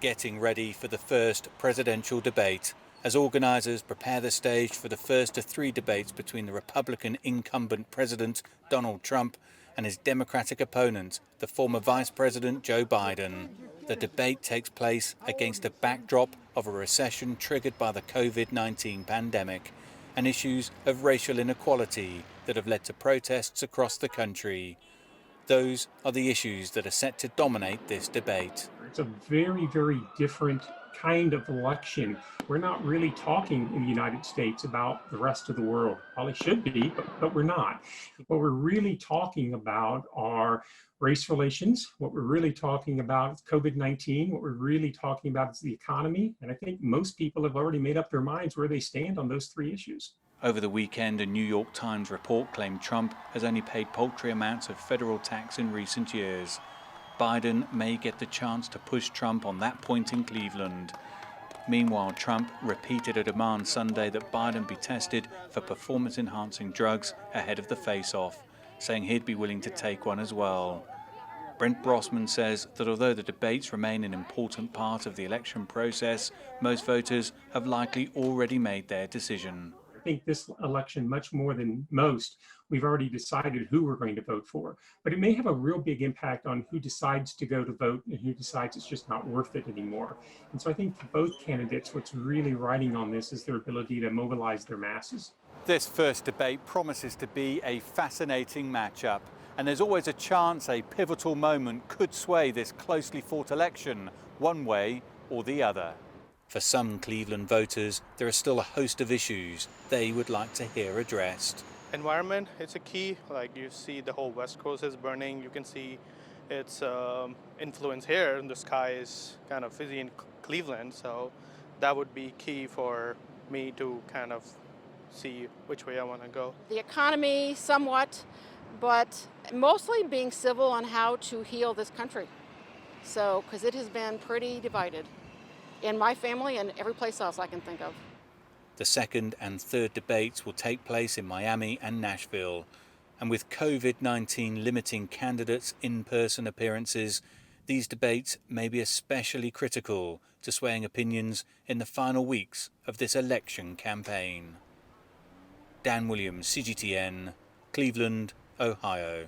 getting ready for the first presidential debate as organisers prepare the stage for the first of three debates between the Republican incumbent President Donald Trump and his Democratic opponent, the former Vice President Joe Biden. The debate takes place against a backdrop of a recession triggered by the COVID-19 pandemic and issues of racial inequality that have led to protests across the country. Those are the issues that are set to dominate this debate. It's a very, very different kind of election. We're not really talking in the United States about the rest of the world. Probably should be, but we're not. What we're really talking about are race relations. What we're really talking about is COVID-19. What we're really talking about is the economy. And I think most people have already made up their minds where they stand on those three issues. Over the weekend, a New York Times report claimed Trump has only paid paltry amounts of federal tax in recent years. Biden may get the chance to push Trump on that point in Cleveland. Meanwhile, Trump repeated a demand Sunday that Biden be tested for performance-enhancing drugs ahead of the face-off, saying he'd be willing to take one as well. Brent Brossman says that although the debates remain an important part of the election process, most voters have likely already made their decision. I think this election, much more than most, we've already decided who we're going to vote for. But it may have a real big impact on who decides to go to vote and who decides it's just not worth it anymore. And so I think for both candidates, what's really riding on this is their ability to mobilize their masses. This first debate promises to be a fascinating matchup. And there's always a chance a pivotal moment could sway this closely fought election one way or the other. For some Cleveland voters, there are still a host of issues they would like to hear addressed. Environment, it's a key. Like you see the whole West Coast is burning. You can see its influence here. And the sky is kind of fizzy in Cleveland. So that would be key for me to kind of see which way I want to go. The economy somewhat, but mostly being civil on how to heal this country. So, because it has been pretty divided in my family and every place else I can think of. The second and third debates will take place in Miami and Nashville. And with COVID-19 limiting candidates' in-person appearances, these debates may be especially critical to swaying opinions in the final weeks of this election campaign. Dan Williams, CGTN, Cleveland, Ohio.